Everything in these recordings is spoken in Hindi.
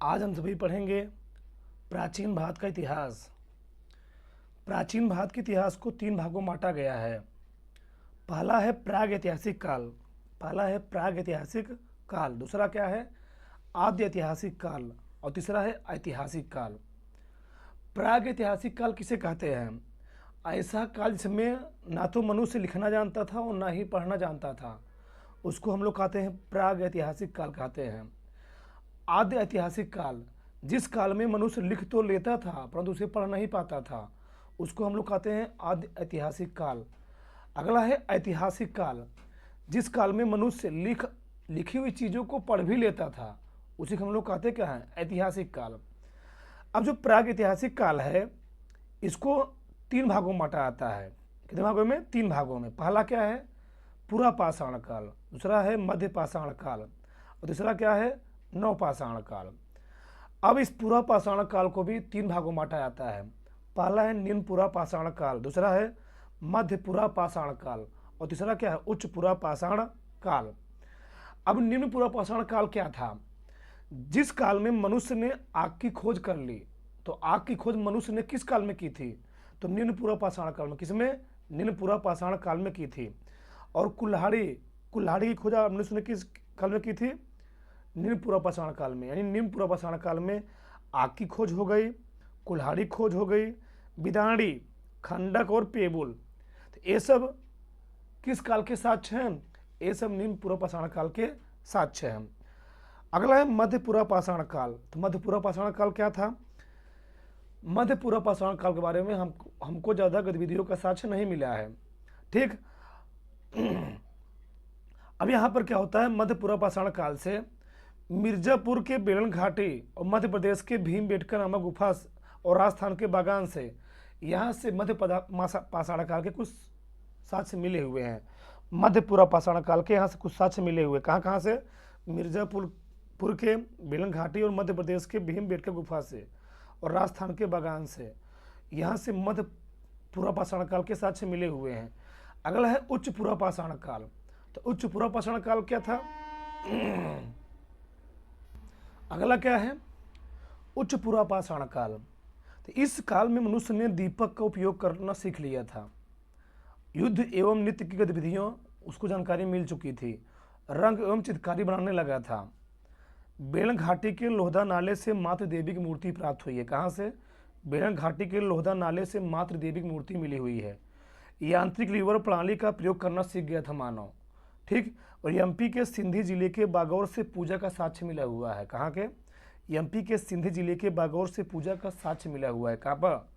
आज हम सभी पढ़ेंगे प्राचीन भारत का इतिहास। प्राचीन भारत के इतिहास को 3 भागों में बांटा गया है। पहला है प्राग ऐतिहासिक काल, दूसरा क्या है आद्य ऐतिहासिक काल और तीसरा है ऐतिहासिक काल। प्राग ऐतिहासिक काल किसे कहते हैं? ऐसा काल जिसमें ना तो मनुष्य लिखना जानता था और ना ही पढ़ना जानता था, उसको हम लोग कहते हैं प्राग ऐतिहासिक काल कहते हैं। आद्य ऐतिहासिक काल, जिस काल में मनुष्य लिख तो लेता था परंतु उसे पढ़ नहीं पाता था, उसको हम लोग कहते हैं आद्य ऐतिहासिक काल। अगला है ऐतिहासिक काल, जिस काल में मनुष्य लिखी हुई चीज़ों को पढ़ भी लेता था, उसी को हम लोग कहते क्या है ऐतिहासिक काल। अब जो प्राग ऐतिहासिक काल है इसको 3 भागों में बांटा जाता है। कितने भागों में? 3 भागों में। पहला क्या है पुरा पाषाण काल, दूसरा है मध्य पाषाण काल और तीसरा क्या है नवपाषाण काल। अब इस पुरा पाषाण काल को भी 3 भागों में बांटा जाता है। पहला है निम्न पुरा पाषाण काल, दूसरा है मध्य पुरा पाषाण काल और तीसरा क्या है उच्च पुरा पाषाण काल। अब निम्न पुरा पाषाण काल क्या था? जिस काल में मनुष्य ने आग की खोज कर ली, तो आग की खोज मनुष्य ने किस काल में की थी? तो निम्न पुरा पाषाण काल में। किसमें? निम्न पुरा पाषाण काल में की थी। और कुल्हाड़ी की खोज मनुष्य ने किस काल में की थी? निम्न पुरा पाषाण काल में। यानी निम्न पुरा पाषाण काल में आग की खोज हो गई, कुल्हाड़ी खोज हो गई, बिदाड़ी, खंडक और पेबुल, तो ये सब किस काल के साक्ष्य हैं? ये सब निम्न पुरा पाषाण काल के साक्ष्य हैं। अगला है मध्य पुरा पाषाण काल। तो मध्य पुरा पाषाण काल क्या था? मध्य पुरा पाषाण काल के बारे में हमको ज़्यादा गतिविधियों का साक्ष्य नहीं मिला है। ठीक। अब यहाँ पर क्या होता है, मध्य पुरा पाषाण काल से मिर्जापुर के बेलन घाटी और मध्य प्रदेश के भीमबेटका नामक गुफा और राजस्थान के बागान से, यहाँ से मध्य पाषाण काल के कुछ साक्ष्य मिले हुए हैं। मध्य पुरा पाषाण काल के यहाँ से कुछ साक्ष्य मिले हुए। कहाँ से? मिर्जापुर के बेलन घाटी और मध्य प्रदेश के भीमबेटका गुफा से और राजस्थान के बागान से, यहाँ से मध्य पुरा पाषाण काल के साक्ष्य मिले हुए हैं। अगला है उच्च पुरा पाषाण काल। तो उच्च पुरा पाषाण काल क्या था? अगला क्या है उच्च पुरा पाषाण काल। तो इस काल में मनुष्य ने दीपक का उपयोग करना सीख लिया था। युद्ध एवं नृत्य की गतिविधियों उसको जानकारी मिल चुकी थी। रंग एवं चित्रकारी बनाने लगा था। बेलन घाटी के लोहदा नाले से मातृ देवी की मूर्ति प्राप्त हुई है। कहाँ से? बेलन घाटी के लोहदा नाले से मातृ देवी की मूर्ति मिली हुई है। यांत्रिक लीवर प्रणाली का प्रयोग करना सीख गया था मानव। ठीक। और एमपी के सिंधी जिले के बागौर से पूजा का साक्ष्य मिला हुआ है। कहाँ के? एमपी के सिंधी जिले के बागौर से पूजा का साक्ष्य मिला हुआ है। कहाँ पर?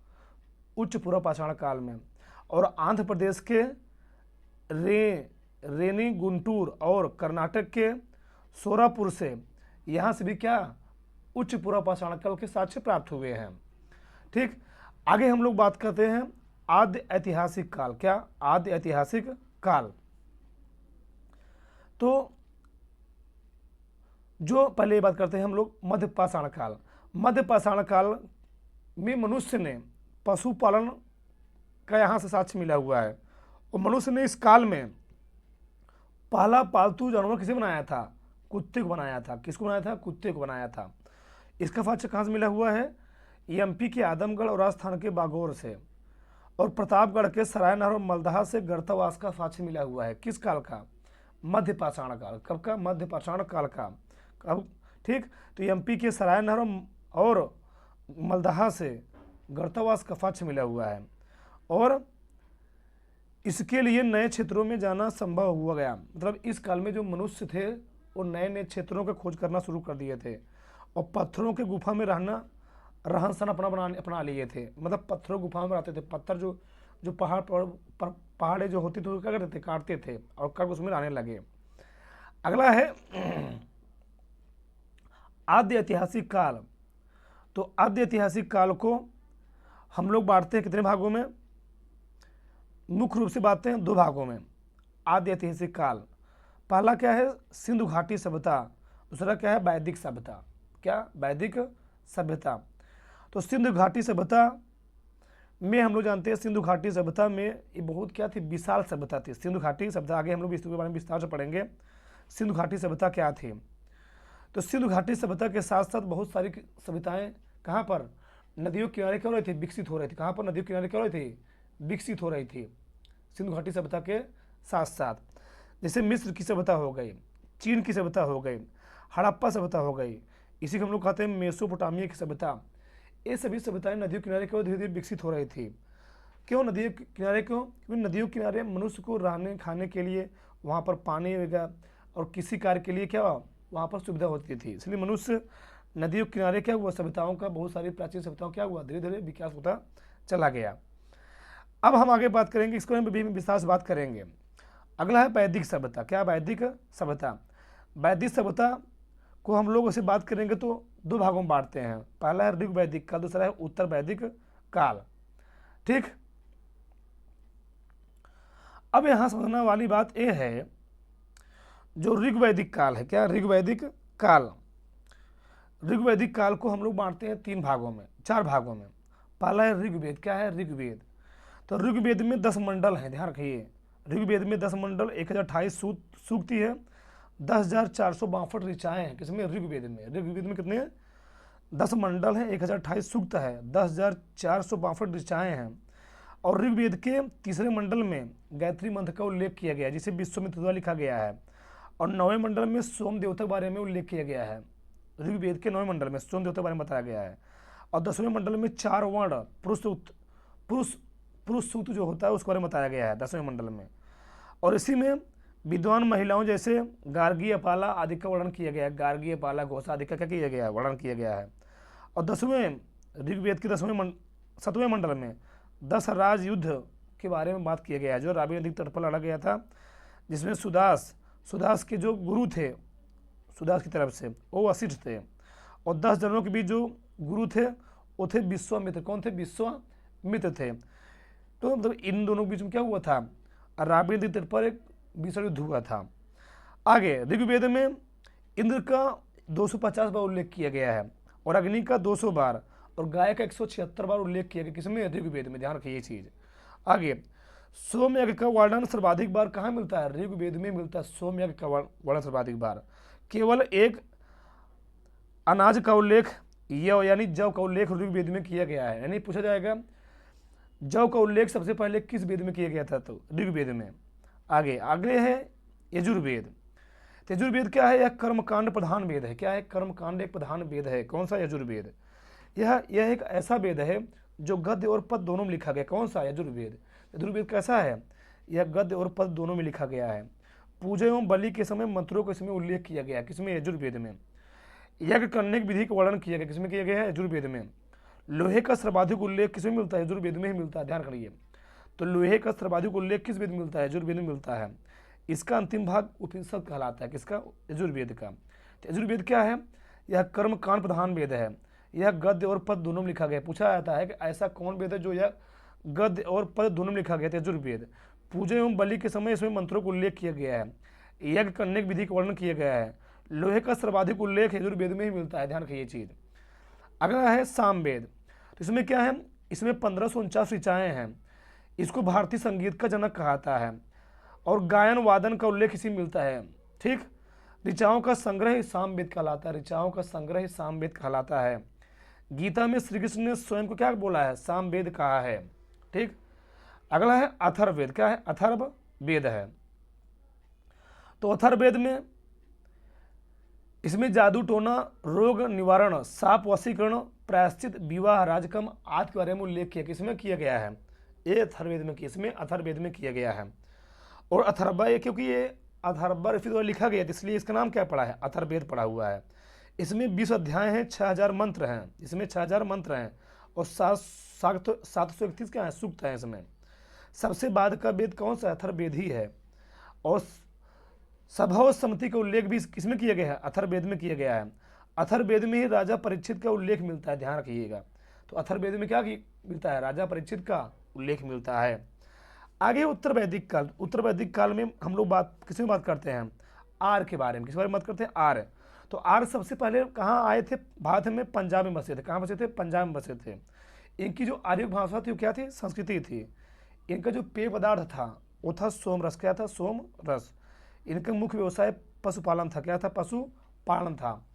उच्च पुरा पाषाण काल में। और आंध्र प्रदेश के रेनी गुंटूर और कर्नाटक के सोरापुर से, यहाँ से भी क्या उच्च पुरा पाषाण काल के साक्ष्य प्राप्त हुए हैं। ठीक। आगे हम लोग बात करते हैं आद्य ऐतिहासिक काल। क्या? आद्य ऐतिहासिक काल। तो जो पहले बात करते हैं हम लोग मध्य पाषाण काल। मध्य पाषाण काल में मनुष्य ने पशुपालन का यहाँ से साक्ष्य मिला हुआ है। और मनुष्य ने इस काल में पहला पालतू जानवर किसे बनाया था? कुत्ते को बनाया था। किसको बनाया था? कुत्ते को बनाया था। इसका साक्ष्य कहाँ से मिला हुआ है? एमपी के आदमगढ़ और राजस्थान के बागौर से और प्रतापगढ़ के सरायनहर और मलदहा से गर्तावास का साक्ष्य मिला हुआ है। किस काल का? मध्य पाषाण काल। कब का? मध्य पाषाण काल का। कब? ठीक। तो एमपी के सरायनहर और मलदहा से गर्तावास का साक्ष्य मिला हुआ है। और इसके लिए नए क्षेत्रों में जाना संभव हुआ गया। मतलब इस काल में जो मनुष्य थे वो नए नए क्षेत्रों का खोज करना शुरू कर दिए थे और पत्थरों के गुफा में रहन सहन अपना लिए थे। मतलब पत्थरों गुफा में रहते थे। पत्थर जो पहाड़े जो होती थी क्या करते थे? काटते थे और काट उसमें रहने लगे। अगला है आद्य ऐतिहासिक काल। तो आद्य ऐतिहासिक काल को हम लोग बांटते हैं कितने भागों में? मुख्य रूप से बांटते हैं 2 भागों में। आद्य ऐतिहासिक काल पहला क्या है सिंधु घाटी सभ्यता, दूसरा क्या है वैदिक सभ्यता। क्या? वैदिक सभ्यता। तो सिंधु घाटी सभ्यता में हम लोग जानते हैं सिंधु घाटी सभ्यता में ये बहुत क्या थी? विशाल सभ्यता थी सिंधु घाटी सभ्यता। आगे हम लोग इसके बारे में विस्तार से पढ़ेंगे सिंधु घाटी सभ्यता क्या थी। तो सिंधु घाटी सभ्यता के साथ साथ बहुत सारी सभ्यताएं कहाँ पर, नदियों के किनारे क्या हो रही थी, विकसित हो रही थी। कहाँ पर नदियों के किनारे क्या हो रही थी, विकसित हो रही थी सिंधु घाटी सभ्यता के साथ साथ। जैसे मिस्र की सभ्यता हो गई, चीन की सभ्यता हो गई, हड़प्पा सभ्यता हो गई, इसी को हम लोग कहते हैं मेसोपोटामिया की सभ्यता। ये सभी सभ्यताएं नदियों किनारे क्यों धीरे धीरे विकसित हो रही थी। क्यों नदियों के किनारे, क्यों, क्योंकि नदियों के किनारे मनुष्य को रहने खाने के लिए वहाँ पर पानी वगैरह और किसी कार्य के लिए क्या वहाँ पर सुविधा होती थी, इसलिए मनुष्य नदियों के किनारे क्या हुआ, सभ्यताओं का, बहुत सारी प्राचीन सभ्यताओं क्या हुआ, धीरे धीरे विकास होता चला गया। अब हम आगे बात करेंगे, इसको हम भी विस्तार से बात करेंगे। अगला है वैदिक सभ्यता। क्या वैदिक सभ्यता, वैदिक सभ्यता को हम लोग ऐसे बात करेंगे तो दो भागों में बांटते हैं। पहला है ऋग वैदिक काल, दूसरा है उत्तर वैदिक काल। ठीक, अब यहाँ समझने वाली बात यह है, जो ऋग वैदिक काल है, क्या ऋग वैदिक काल, ऋग वैदिक काल को हम लोग बांटते हैं तीन भागों में, चार भागों में। पहला है ऋग्वेद। क्या है ऋग्वेद, तो ऋग्वेद में 10 मंडल हैं, ध्यान रखिए। ऋग्वेद में 10 मंडल, 1028 सूक्ति है, 10,462 ऋचाएँ हैं। किसमें, ऋग्वेद में। ऋग्वेद में कितने, 10 मंडल हैं, 1028 सूक्त है, 10,462 ऋचाएँ हैं। और ऋग्वेद के तीसरे मंडल में गायत्री मंत्र का उल्लेख किया गया है, जिसे विश्वामित्र द्वारा लिखा गया है। और 9वें मंडल में सोम देवता के बारे में उल्लेख किया गया है। ऋग्वेद के 9वें मंडल में सोम देवता के बारे में बताया गया है। और 10वें मंडल में 4 वर्ण पुरुष सूक्त जो होता है उसके बारे में बताया गया है 10वें मंडल में। और इसी में विद्वान महिलाओं जैसे गार्गी, अपाला आदि का वर्णन किया गया है। गार्गी, अपाला, घोषा आदि का क्या किया गया है, वर्णन किया गया है। और 10वें ऋग्वेद के 7वें मंडल में 10 राज युद्ध के बारे में बात किया गया है, जो रावी नदी तट पर लड़ा गया था, जिसमें सुदास के जो गुरु थे, सुदास की तरफ से वो वशिष्ठ थे। और 10 जनों के बीच जो गुरु थे वो थे विश्वामित्र। कौन थे, विश्वामित्र थे। तो मतलब इन दोनों के बीच में क्या हुआ था, रावी नदी तट पर एक भीषण युद्ध हुआ था। आगे ऋग्वेद में इंद्र का 250 बार उल्लेख किया गया है, और अग्नि का 200 बार, और गाय का 176 बार उल्लेख किया गया। किसमें, ऋग्वेद में। ध्यान रखिए ये चीज़। आगे सोमयज्ञ का वर्णन सर्वाधिक बार कहाँ मिलता है, ऋग्वेद में मिलता है। सोमयज्ञ का वर्णन सर्वाधिक बार, केवल एक अनाज का उल्लेख यानी जौ का उल्लेख ऋग्वेद में किया गया है। यानी पूछा जाएगा जौ का उल्लेख सबसे पहले किस वेद में किया गया था, तो ऋग्वेद में। आगे है यजुर्वेद। यजुर्वेद क्या है, यह कर्मकांड प्रधान वेद है। क्या है, कर्मकांड एक प्रधान वेद है। कौन सा, यजुर्वेद। यह एक ऐसा वेद है जो गद्य और पद दोनों में लिखा गया। कौन सा, यजुर्वेद। यजुर्वेद कैसा है, यह गद्य और पद दोनों में लिखा गया है। पूजा एवं बलि के समय मंत्रों को इसमें उल्लेख किया गया। किसमें, यजुर्वेद में। यज्ञ करने की विधि का वर्णन किया गया। किसमें किया गया है, यजुर्वेद में। लोहे का सर्वाधिक उल्लेख किसमें मिलता है, यजुर्वेद में ही मिलता है। ध्यान करिए, तो लोहे का सर्वाधिक उल्लेख किस वेद में मिलता है, यजुर्वेद में मिलता है। इसका अंतिम भाग उपनिषद कहलाता है। किसका, यजुर्वेद का। तो यजुर्वेद क्या है, यह कर्म कांड प्रधान वेद है। यह गद्य और पद दोनों में लिखा गया। पूछा जाता है कि ऐसा कौन वेद है जो यह गद्य और पद दोनों में लिखा गया था, यजुर्वेद। पूजा एवं बलि के समय इसमें मंत्रों का उल्लेख किया गया है। यज्ञ करने की विधि का वर्णन किया गया है। लोहे का सर्वाधिक उल्लेख यजुर्वेद में ही मिलता है। ध्यान रखिए ये चीज़। अगला है सामवेद। तो इसमें क्या है, इसमें 1549 ऋचाएँ हैं। इसको भारतीय संगीत का जनक कहता है, और गायन वादन का उल्लेख इसी मिलता है। ठीक, ऋचाओं का संग्रह सामवेद कहलाता है। ऋचाओं का संग्रह सामवेद कहलाता है। गीता में श्री कृष्ण ने स्वयं को क्या बोला है, सामवेद कहा है। ठीक, अगला है अथर्ववेद। क्या है, अथर्ववेद है। तो अथर्ववेद में इसमें जादू टोना, रोग निवारण, साप वशीकरण, प्रायश्चित, विवाह, राजकम आदि के बारे में उल्लेख किया। किसमें किया गया है, ये अथर्ववेद में, इसमें अथर्ववेद में किया गया है। और अथर्वा क्योंकि ये अथर्वा ऋषि द्वारा लिखा गया इसलिए इसका नाम क्या पड़ा है, अथर्ववेद पड़ा हुआ है। इसमें 20 अध्याय हैं, 6000 मंत्र हैं। इसमें 6000 मंत्र हैं और 731 क्या है, सूक्त हैं इसमें। सबसे बाद का वेद कौन सा, अथर्ववेद ही है। और सभा और सम्मति का उल्लेख भी किसमें किया गया है, अथर्ववेद में किया गया है। अथर्ववेद में ही राजा परीक्षित का उल्लेख मिलता है। ध्यान रखिएगा, तो अथर्ववेद में क्या मिलता है, राजा परीक्षित का उल्लेख मिलता है। आगे उत्तर वैदिक काल। उत्तर वैदिक काल में हम लोग किस में बात करते हैं, आर्य के बारे में। किस बारे में बात करते हैं, आर्य। तो आर्य सबसे पहले कहाँ आए थे, भारत में पंजाब में बसे थे। कहाँ बसे थे, पंजाब में बसे थे। इनकी जो आर्य भाषा थी वो क्या थी, संस्कृति थी। इनका जो पेय पदार्थ था वो था सोम रस। क्या था, सोम रस। इनका मुख्य व्यवसाय पशुपालन था। क्या था, पशुपालन था।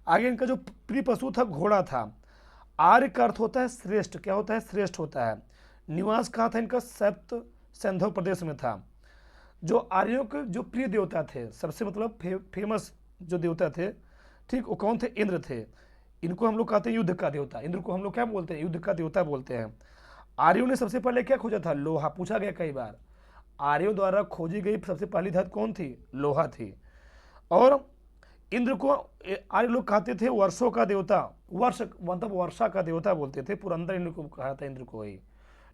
आगे इनका जो प्रिय पशु था घोड़ा था। आर्य का अर्थ होता है श्रेष्ठ, क्या होता है, श्रेष्ठ होता है। निवास कहाँ था इनका, सप्त सिंधु प्रदेश में था। जो आर्यों के जो प्रिय देवता थे, सबसे मतलब फेमस जो देवता थे, ठीक, वो कौन थे, इंद्र थे। इनको हम लोग कहते हैं युद्ध का देवता, इंद्र को हम लोग क्या बोलते हैं, युद्ध का देवता बोलते हैं। आर्यों ने सबसे पहले क्या खोजा था, लोहा, पूछा गया कई बार। आर्यों द्वारा खोजी गई सबसे पहली धातु कौन थी, लोहा थी। और इंद्र को आर्य लोग कहते थे वर्षों का देवता, वर्ष मतलब वर्षा का देवता बोलते थे, पुरंदर इंद्र को कहा था, इंद्र को ही।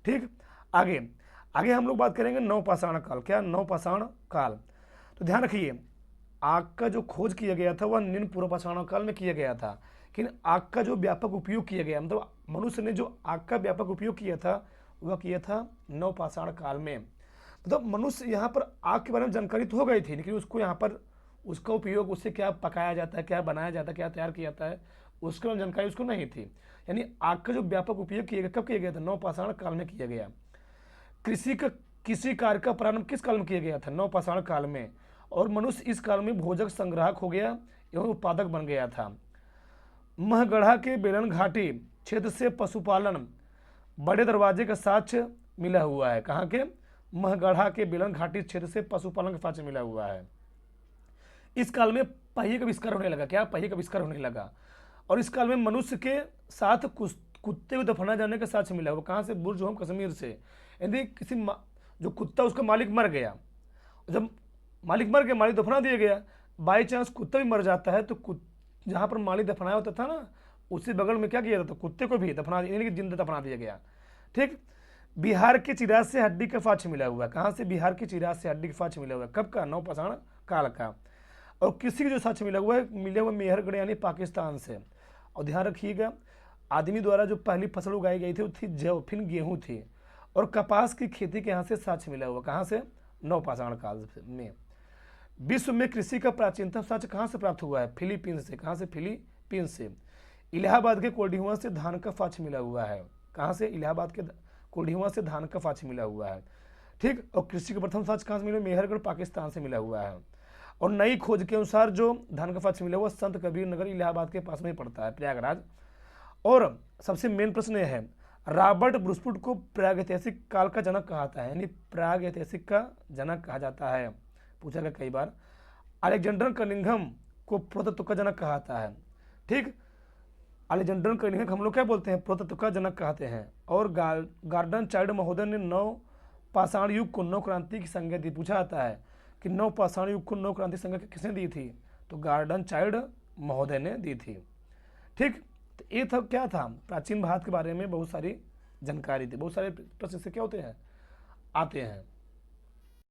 ठीक, आगे आगे हम लोग बात करेंगे नवपाषाण काल। क्या, नवपाषाण काल। तो ध्यान रखिए, आग का जो खोज किया गया था वह निम्न पूर्वपाषाण काल में किया गया था, लेकिन आग का जो व्यापक उपयोग किया गया, मतलब मनुष्य ने जो आग का व्यापक उपयोग किया था वह किया था नवपाषाण काल में। मतलब मनुष्य यहाँ पर आग के बारे में जानकारी तो हो गई थी, लेकिन उसको यहाँ पर उसका उपयोग, उससे क्या पकाया जाता है, क्या बनाया जाता है, क्या तैयार किया जाता है, उसके बारे में जानकारी उसको नहीं थी। यानी आग का जो व्यापक उपयोग किया गया, कब किया गया था, नवपाषाण काल में किया गया। कृषि कार्य का प्रारंभ किस काल में किया गया था, नवपाषाण काल में। और मनुष्य इस काल में भोजक संग्राहक हो गया एवं उत्पादक बन गया था। महगढ़ा के बेलन घाटी क्षेत्र से पशुपालन बड़े दरवाजे का साक्ष्य मिला हुआ है। कहाँ के, महगढ़ा के बेलन घाटी क्षेत्र से पशुपालन का साक्ष्य मिला हुआ है। इस काल में पहिए का आविष्कार होने लगा। क्या, पहिए का आविष्कार होने लगा। और इस काल में मनुष्य के साथ कुत्ते को दफना जाने का साक्ष्य मिला हुआ। कहाँ से, बुर्ज कश्मीर से। यदि किसी जो कुत्ता, उसका मालिक मर गया, जब मालिक मर गया, मालिक दफना दिया गया, बाई चांस कुत्ता भी मर जाता है, तो जहाँ पर मालिक दफनाया होता था ना, उसी बगल में क्या किया जाता, कुत्ते को भी दफना, यानी कि जिंदा दफना दिया गया। ठीक, बिहार के चिराग से हड्डी का साक्ष्य मिला हुआ है। कहाँ से, बिहार के चिराग से हड्डी का साक्ष्य मिला हुआ है। कब का, नवपाषाण काल का। और किसी को जो साक्ष्य मिला हुआ है, मिला हुआ मेहरगढ़ यानी पाकिस्तान से। और ध्यान रखिएगा, आदमी द्वारा जो पहली फसल उगाई गई थी वो थी जव, फिर गेहूँ थी। और कपास की खेती के यहाँ से साक्ष्य मिला हुआ। कहाँ से, नवपाषाण काल में। विश्व में कृषि का प्राचीनतम साक्ष्य कहाँ से प्राप्त हुआ है, फिलीपींस से। कहाँ से, फिलीपींस से। इलाहाबाद के कोल्डिहुआ से धान का साक्ष्य मिला हुआ है। कहाँ से, इलाहाबाद के कोल्डिहुआ से धान का साक्ष्य मिला हुआ है। ठीक, और कृषि का प्रथम साक्ष्य कहाँ से मिला, मेहरगढ़ पाकिस्तान से मिला हुआ है। और नई खोज के अनुसार जो धान का साक्ष्य मिला हुआ संत कबीर नगर इलाहाबाद के पास में ही पड़ता है, प्रयागराज। और सबसे मेन प्रश्न यह है, रॉबर्ट ब्रूसफुट को प्रागैतिहासिक काल का जनक कहा जाता है, यानी प्रागैतिहासिक का जनक कहा जाता है, पूछा गया कई बार। अलेक्जेंडर कनिंघम को पुरातत्व का जनक कहा जाता है। ठीक, अलेक्जेंडर कनिंघम हम लोग क्या बोलते हैं, पुरातत्व का जनक कहते हैं। और गार्डन चाइल्ड महोदय ने नवपाषाण युग को नव क्रांति की संज्ञा दी। पूछा जाता है कि नवपाषाण युग को नव क्रांति संज्ञा किसने दी थी, तो गार्डन चाइल्ड महोदय ने दी थी। ठीक, तो ये था, क्या था, प्राचीन भारत के बारे में बहुत सारी जानकारी थी। बहुत सारे प्रश्न से क्या होते हैं, आते हैं।